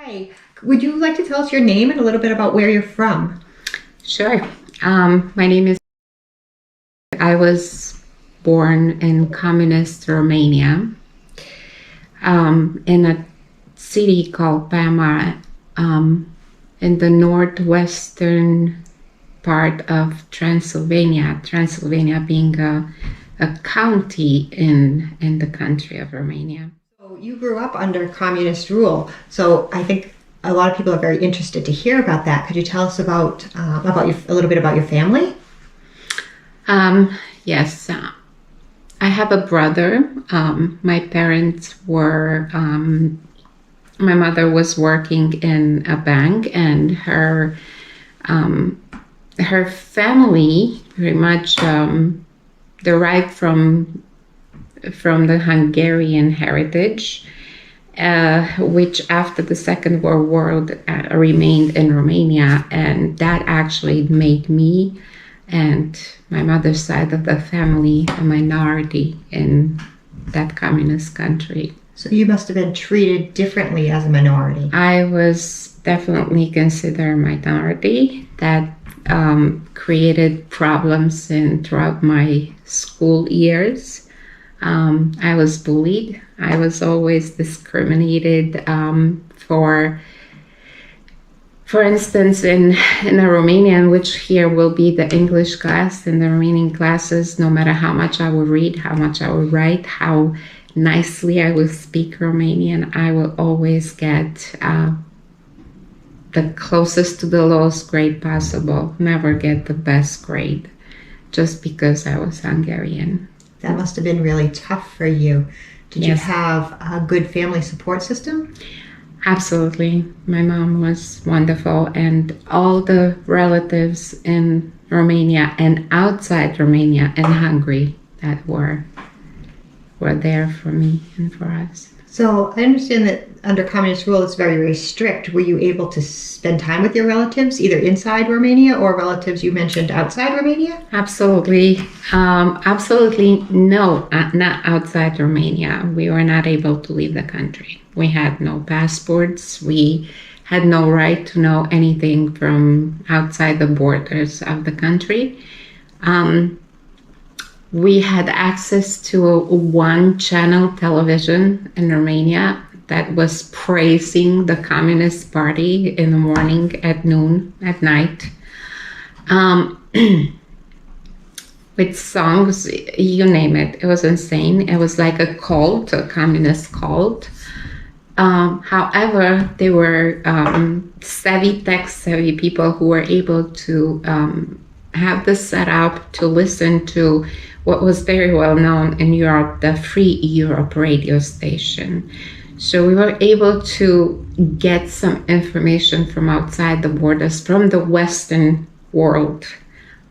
Hi, would you like to tell us your name and a little bit about where you're from? Sure. My name is. I was born in communist Romania, in a city called Bama, in the northwestern part of Transylvania. Transylvania being a county in the country of Romania. So you grew up under communist rule, so I think a lot of people are very interested to hear about that. Could you tell us about a little bit about your family? Yes, I have a brother. My parents were. My mother was working in a bank, and her family pretty much derived from the Hungarian heritage, which after the Second World War remained in Romania, and that actually made me and my mother's side of the family a minority in that communist country. So you must have been treated differently as a minority. I was definitely considered a minority. That created problems throughout my school years. I was bullied. I was always discriminated for instance, in a Romanian, which here will be the English class, in the Romanian classes, no matter how much I would read, how much I would write, how nicely I would speak Romanian, I will always get the closest to the lowest grade possible, never get the best grade, just because I was Hungarian. That must have been really tough for you. Did you Yes. have a good family support system? Absolutely. My mom was wonderful, and all the relatives in Romania and outside Romania and Hungary that were there for me and for us. So I understand that under communist rule, it's very, very strict. Were you able to spend time with your relatives, either inside Romania or relatives you mentioned outside Romania? Absolutely. Absolutely no, not outside Romania. We were not able to leave the country. We had no passports. We had no right to know anything from outside the borders of the country. We had access to a one-channel television in Romania that was praising the Communist Party in the morning, at noon, at night. With songs, you name it. It was insane. It was like a cult, a communist cult. However, they were tech-savvy people who were able to have this set up to listen to what was very well known in Europe, the Free Europe radio station. So we were able to get some information from outside the borders, from the Western world,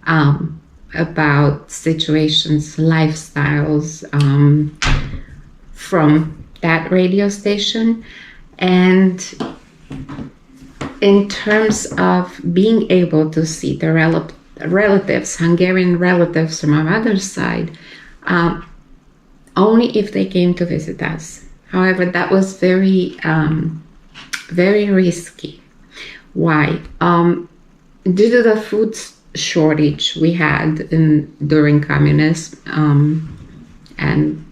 about situations, lifestyles, from that radio station. And in terms of being able to see the relatives, Hungarian relatives from my mother's side, only if they came to visit us. However, that was very, very risky. Why? Due to the food shortage we had during communism, and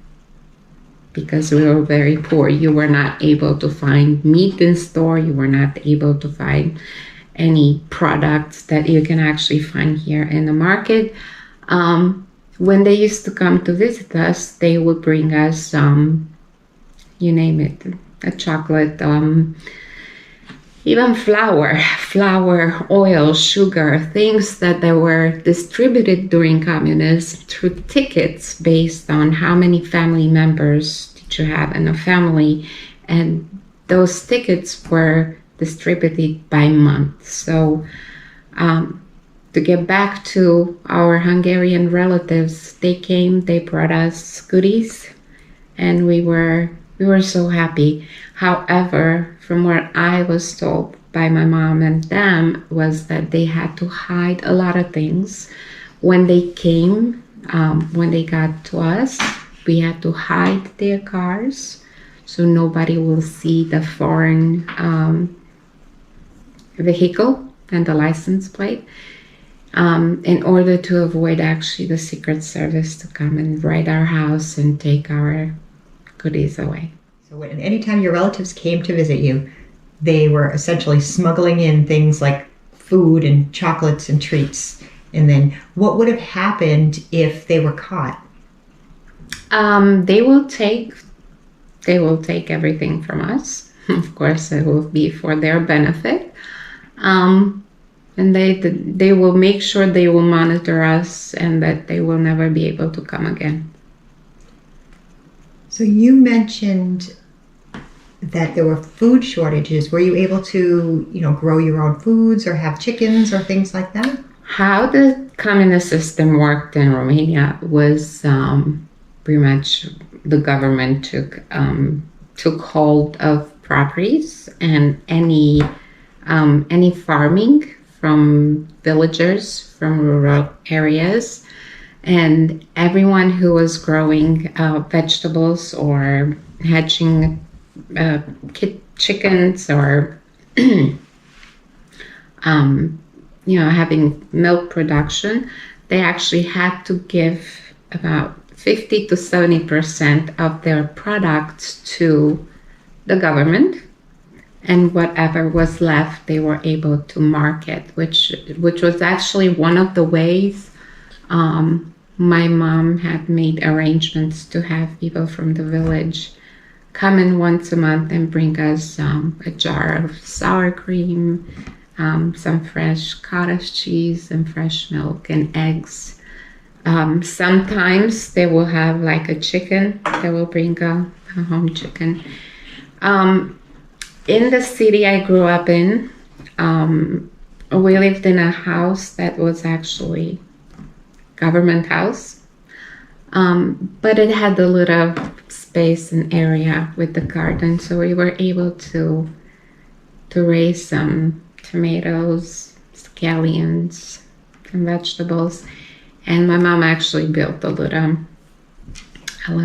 because we were very poor, you were not able to find meat in store. You were not able to find any products that you can actually find here in the market. When they used to come to visit us, they would bring us, you name it, a chocolate, even flour, oil, sugar, things that they were distributed during communism through tickets based on how many family members did you have in a family. And those tickets were distributed by month. So to get back to our Hungarian relatives, they came, they brought us goodies, and we were so happy. However, from what I was told by my mom and them, was that they had to hide a lot of things. When they came, when they got to us, we had to hide their cars so nobody will see the foreign vehicle and the license plate, in order to avoid actually the Secret Service to come and raid our house and take our goodies away. So when anytime your relatives came to visit you, they were essentially smuggling in things like food and chocolates and treats. And then what would have happened if they were caught? They will take everything from us. Of course, it will be for their benefit. And they will make sure they will monitor us and that they will never be able to come again. So you mentioned that there were food shortages. Were you able to, grow your own foods or have chickens or things like that? How the communist system worked in Romania was pretty much the government took hold of properties and any farming from villagers, from rural areas, and everyone who was growing vegetables or hatching chickens or having milk production, they actually had to give about 50 to 70% of their products to the government, and whatever was left they were able to market, which was actually one of the ways my mom had made arrangements to have people from the village come in once a month and bring us a jar of sour cream, some fresh cottage cheese and fresh milk and eggs. Sometimes they will have like a chicken. They will bring a home chicken. In the city I grew up in, we lived in a house that was actually government house, but it had a little space and area with the garden, so we were able to raise some tomatoes, scallions, some vegetables, and my mom actually built a little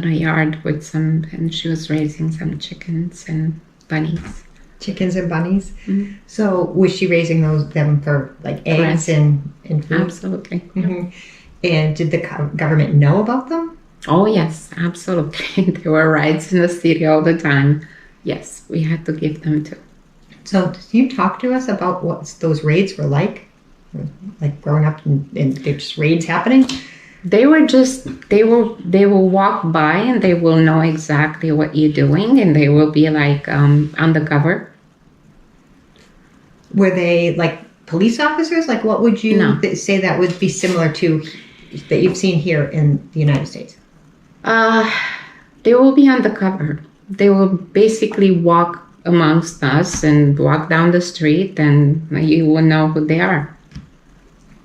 yard with some, and she was raising some chickens and bunnies. Chickens and bunnies. Mm-hmm. So was she raising them for like eggs and food? Absolutely. Mm-hmm. And did the government know about them? Oh yes, absolutely. There were raids in the city all the time. Yes, we had to give them too. So can you talk to us about what those raids were like growing up and there's just raids happening? They will walk by and they will know exactly what you're doing, and they will be like undercover. Were they like police officers? Like what would you say that would be similar to that you've seen here in the United States? They will be undercover. They will basically walk amongst us and walk down the street, and you will know who they are.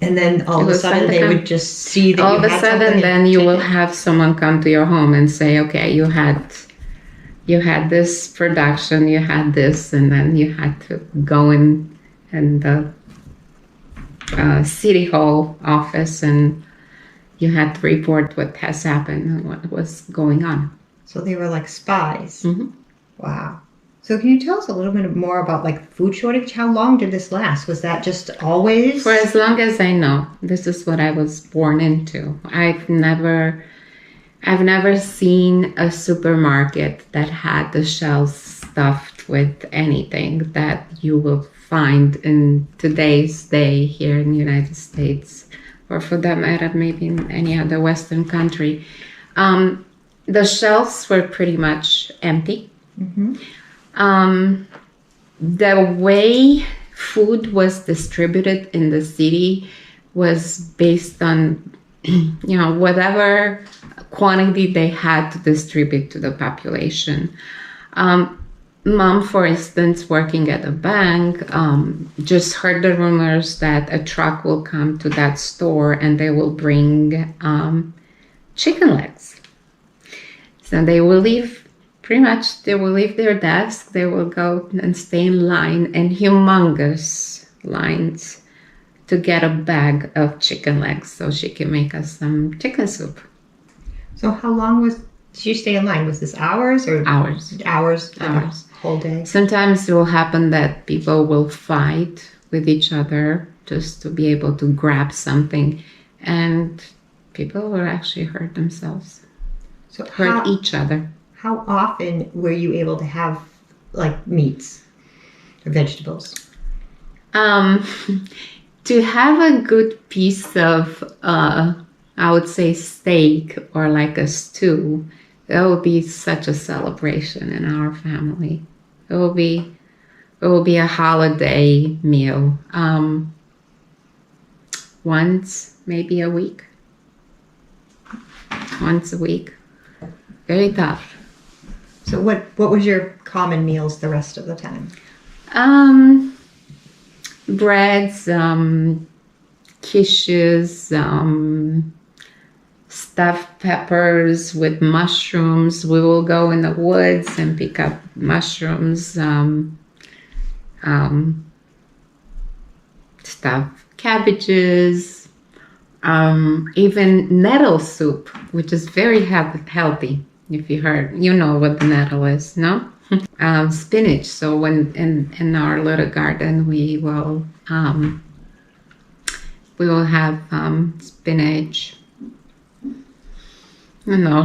And then all of a sudden they would just see that all of a sudden then you will have someone come to your home and say, okay, you had this production, you had this, and then you had to go in the city hall office and you had to report what has happened and what was going on. So they were like spies. Mm-hmm. Wow. So can you tell us a little bit more about like food shortage? How long did this last? Was that just always? For as long as I know. This is what I was born into. I've never seen a supermarket that had the shelves stuffed with anything that you will find in today's day here in the United States, or for that matter, maybe in any other Western country. The shelves were pretty much empty. Mm-hmm. The way food was distributed in the city was based on, whatever quantity they had to distribute to the population. Mom, for instance, working at a bank, just heard the rumors that a truck will come to that store and they will bring chicken legs. So they will leave their desk, they will go and stay in line, and humongous lines to get a bag of chicken legs so she can make us some chicken soup. So how long was Did you stay in line? Was this hours or Hours. hours? Like Hours. a whole day? Sometimes it will happen that people will fight with each other just to be able to grab something, and people will actually hurt themselves, So hurt each other. how often were you able to have like meats or vegetables? To have a good piece of, I would say, steak or like a stew, that will be such a celebration in our family. It will be a holiday meal. Once, maybe a week. Once a week. Very tough. So what was your common meals the rest of the time? Breads, quiches, stuffed peppers with mushrooms. We will go in the woods and pick up mushrooms, stuffed cabbages, even nettle soup, which is very healthy. If you know what the nettle is, no? Spinach. So when in our little garden, we will have spinach,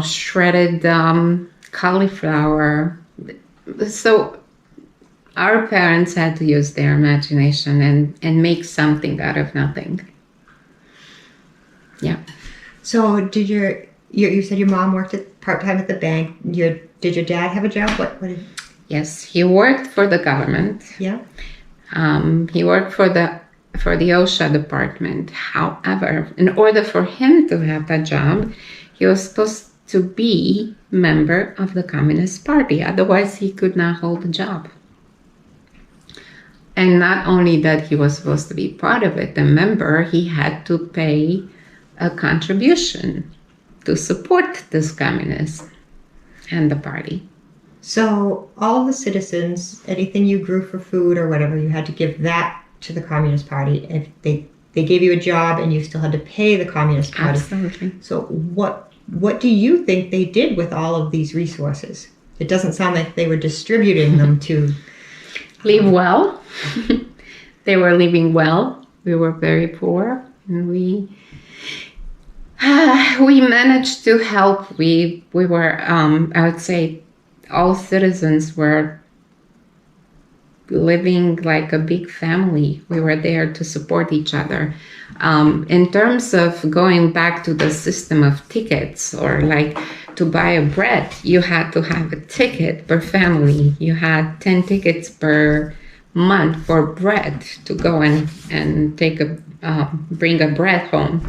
shredded cauliflower. So our parents had to use their imagination and make something out of nothing. Yeah. So did you said your mom worked part-time at the bank. Did your dad have a job? What did... Yes, he worked for the government. Yeah. He worked for the OSHA department. However, in order for him to have that job, he was supposed to be member of the Communist Party. Otherwise, he could not hold the job. And not only that he was supposed to be part of it, a member, he had to pay a contribution to support this communist and the party. So all the citizens, anything you grew for food or whatever, you had to give that to the Communist Party. If they gave you a job and you still had to pay the Communist Party. Absolutely. So what do you think they did with all of these resources? It doesn't sound like they were distributing them to... Live well. They were living well. We were very poor, and we managed to help. We were, I would say, all citizens were living like a big family. We were there to support each other. In terms of going back to the system of tickets, or like to buy a bread, you had to have a ticket per family. You had 10 tickets per month for bread to go and take bring a bread home.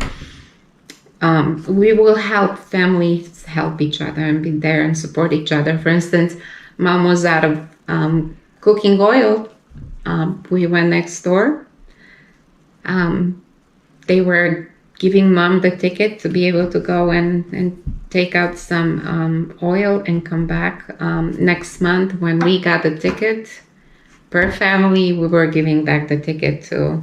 We will help families help each other and be there and support each other. For instance, mom was out of cooking oil. We went next door. They were giving mom the ticket to be able to go and take out some oil and come back next month. When we got the ticket per family, we were giving back the ticket to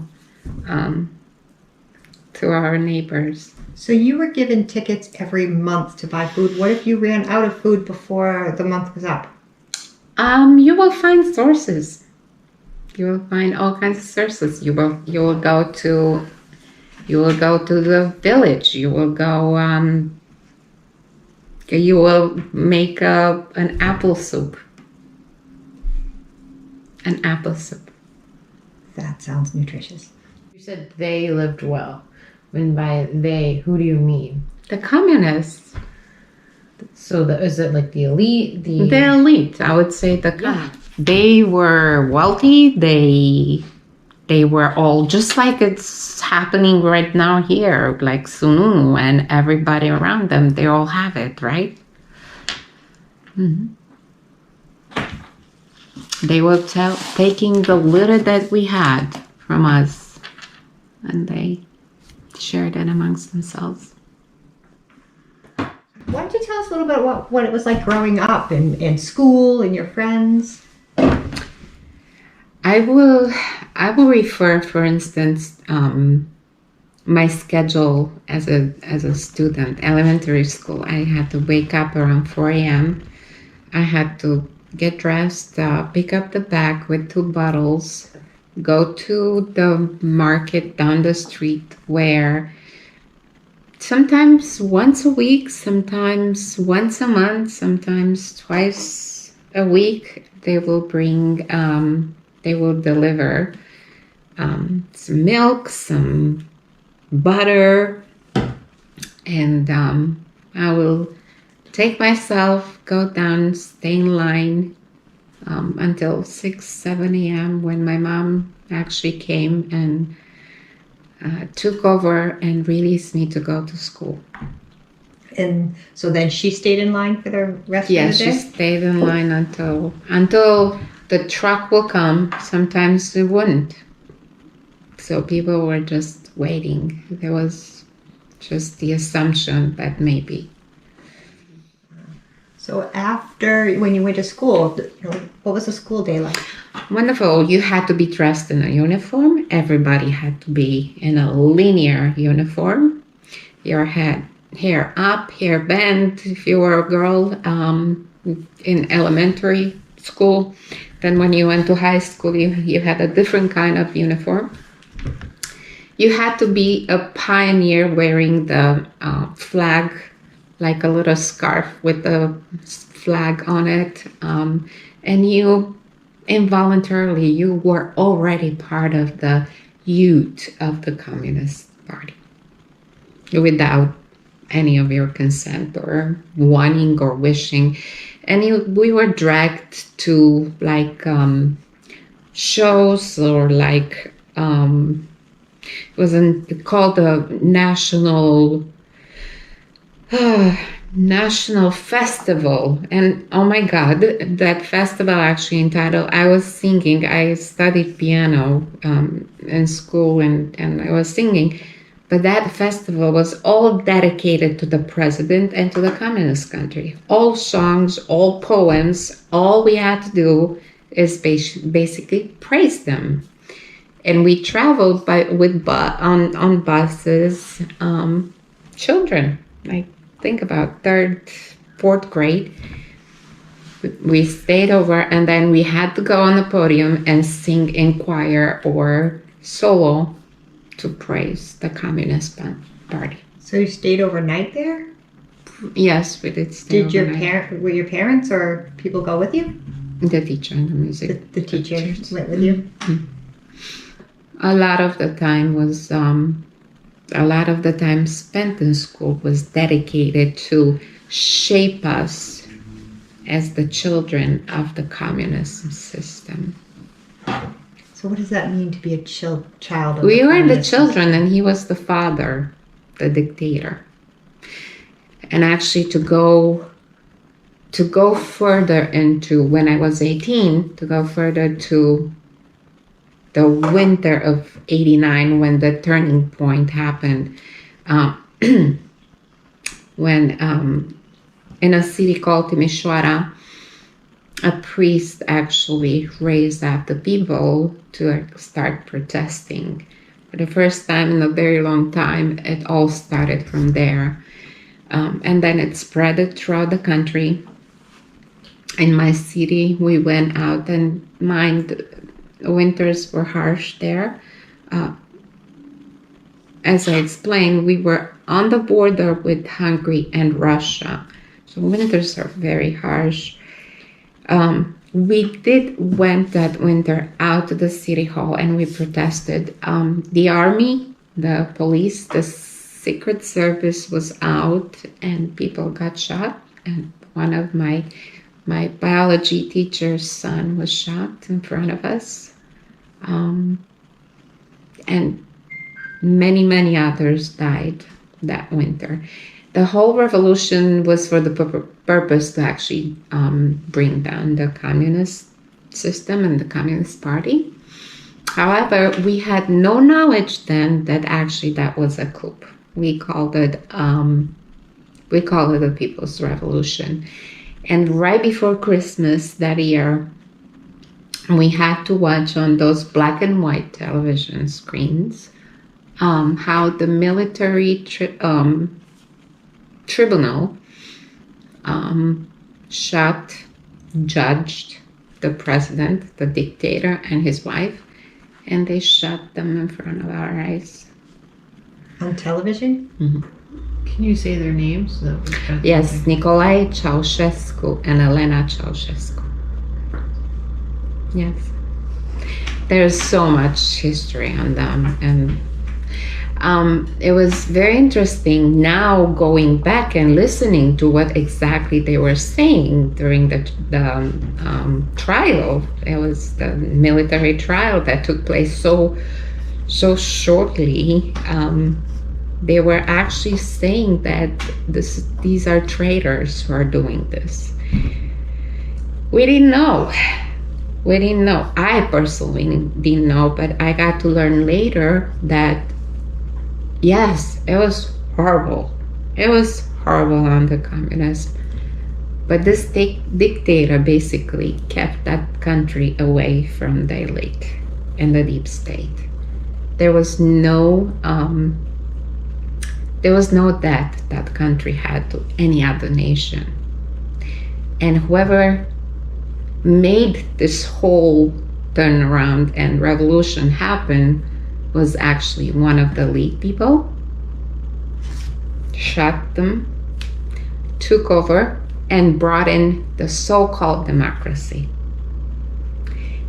our neighbors. So you were given tickets every month to buy food. What if you ran out of food before the month was up? You will find sources. You will find all kinds of sources. You will go to the village. You will go. You will make an apple soup. An apple soup. That sounds nutritious. You said they lived well. When by they, who do you mean? The communists. So is it like the elite? The elite, I would say. They were wealthy. They were all just like it's happening right now here, like Sununu and everybody around them. They all have it, right? Mm-hmm. They were taking the little that we had from us, and they shared it amongst themselves. Why don't you tell us a little bit about what it was like growing up in school and your friends? I will refer, for instance, my schedule as a student, elementary school. I had to wake up around 4 a.m. I had to get dressed, pick up the bag with 2 bottles, go to the market down the street where sometimes once a week, sometimes once a month, sometimes twice a week, they will deliver some milk, some butter, and I will take myself, go down, stay in line until 6, 7 a.m. when my mom actually came and took over and released me to go to school. And so then she stayed in line for the rest Yeah, of the she day? stayed in line until the truck will come. Sometimes it wouldn't. So people were just waiting. There was just the assumption that maybe. So after, when you went to school, what was the school day like? Wonderful. You had to be dressed in a uniform. Everybody had to be in a linear uniform. Your hair up, hair bent if you were a girl in elementary school. Then when you went to high school, you had a different kind of uniform. You had to be a pioneer wearing the flag, like a little scarf with the flag on it. And you involuntarily, you were already part of the youth of the Communist Party without any of your consent or wanting or wishing. And we were dragged to like shows or like it was called the national festival. And oh my God, that festival actually entitled, I was singing, I studied piano in school and I was singing, but that festival was all dedicated to the president and to the communist country. All songs, all poems, all we had to do is basically praise them. And we traveled on buses, children, like think about 3rd, 4th grade. We stayed over and then we had to go on the podium and sing in choir or solo to praise the Communist Party. So you stayed overnight there? Yes, we did stay overnight. Were your parents or people go with you? The teacher and the music. The teacher went with you? Mm-hmm. A lot of the time spent in school was dedicated to shape us as the children of the communist system. So what does that mean to be a child of We the were the communist children and he was the father, the dictator. And actually to go further into, when I was 18, to go further to the winter of 89 when the turning point happened, when in a city called Timișoara, a priest actually raised up the people to start protesting. For the first time in a very long time, it all started from there. And then it spread throughout the country. In my city, we went out and winters were harsh there. As I explained, we were on the border with Hungary and Russia. So winters are very harsh. We went that winter out to the city hall and we protested. The army, the police, the secret service was out and people got shot. And one of my biology teacher's son was shot in front of us. And many, many others died that winter. The whole revolution was for the purpose to actually bring down the communist system and the Communist Party. However, we had no knowledge then that actually that was a coup. We called it a People's Revolution. And right before Christmas that year, we had to watch on those black and white television screens how the military tribunal shot, judged the president, the dictator, and his wife, and they shot them in front of our eyes. On television? Can you say their names? Yes, Nicolae Ceausescu and Elena Ceausescu. Yes. There's so much history on them, and it was very interesting now going back and listening to what exactly they were saying during the trial. It was the military trial that took place so shortly. They were actually saying that these are traitors who are doing this. We didn't know. I personally didn't know, but I got to learn later that yes, it was horrible. It was horrible under communists. But this dictator basically kept that country away from the elite and the deep state. There was no debt that country had to any other nation. And whoever made this whole turnaround and revolution happen was actually one of the elite people, shot them, took over, and brought in the so-called democracy.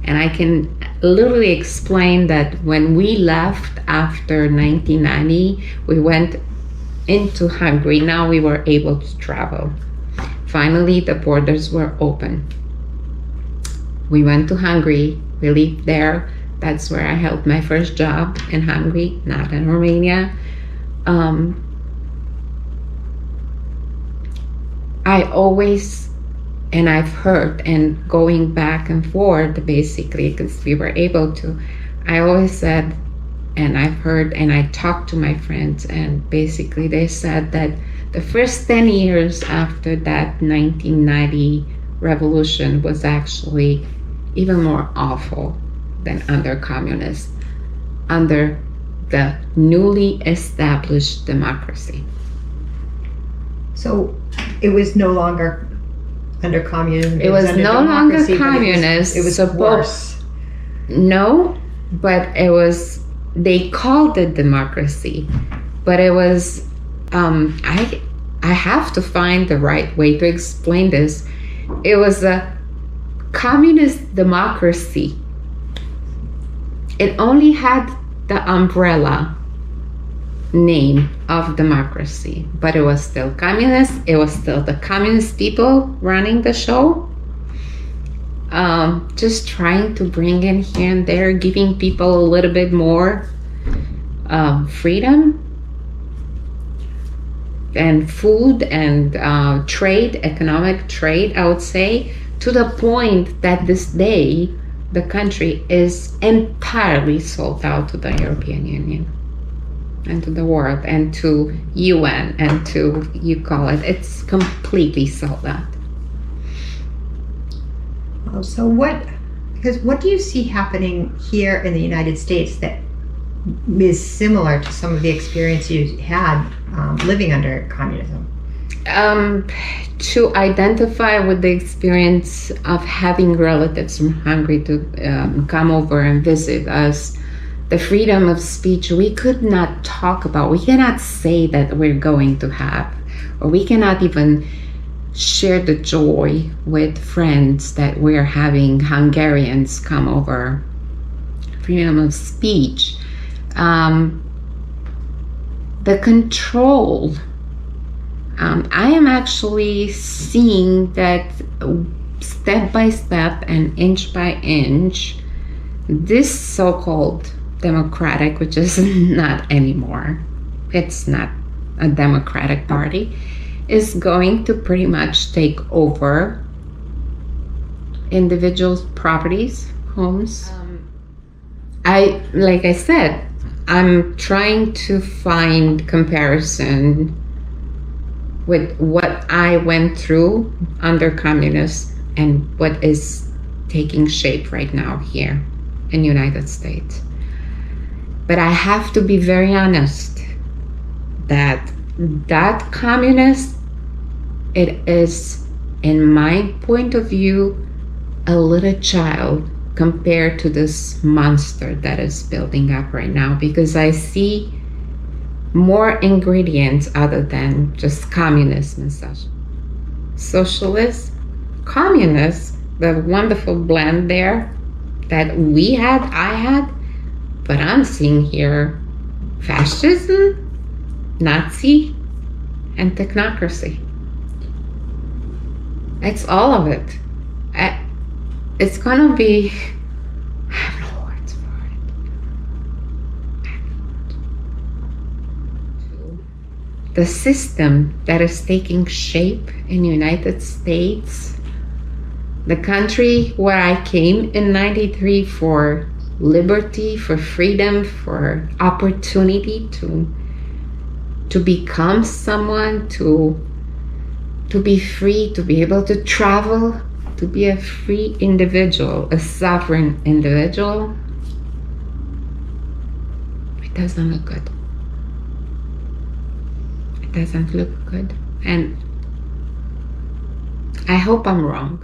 And I can literally explain that when we left after 1990, we went into Hungary. Now we were able to travel. Finally, the borders were open. We went to Hungary. We lived there. That's where I held my first job, in Hungary, not in Romania. I always, and I've heard, and going back and forth basically, because we were able to, I always said, and I've heard, and I talked to my friends, and basically they said that the first 10 years after that 1990 revolution was actually even more awful than under communists, under the newly established democracy. So it was no longer under communism. It was under no longer democracy, but communist. It was worse. No, but it was, they called it democracy, but it was, I have to find the right way to explain this. It was a communist democracy. It only had the umbrella name of democracy, but it was still communist. It was still the communist people running the show, just trying to bring in here and there, giving people a little bit more freedom and food and trade, economic trade, I would say, to the point that this day the country is entirely sold out to the European Union and to the world and to UN and to, you call it, it's completely sold out. So what do you see happening here in the United States that is similar to some of the experience you had living under communism? To identify with the experience of having relatives from Hungary to come over and visit us, the freedom of speech, we could not talk about, we cannot say that we're going to have, or we cannot even share the joy with friends that we're having Hungarians come over. Freedom of speech. The control. I am actually seeing that step by step and inch by inch, this so-called democratic, which is not anymore, it's not a democratic party, is going to pretty much take over individuals' properties, homes. Like I said, I'm trying to find comparison with what I went through under communists and what is taking shape right now here in the United States. But I have to be very honest that communist, it is, in my point of view, a little child compared to this monster that is building up right now, because I see more ingredients other than just communism and such. Socialist, communist, the wonderful blend there that I had, but I'm seeing here fascism, Nazi, and technocracy. It's all of it. It's gonna be, I have no words for it. The system that is taking shape in the United States, the country where I came in 93 for liberty, for freedom, for opportunity to become someone, to be free, to be able to travel, to be a free individual, a sovereign individual. It doesn't look good. It doesn't look good. And I hope I'm wrong.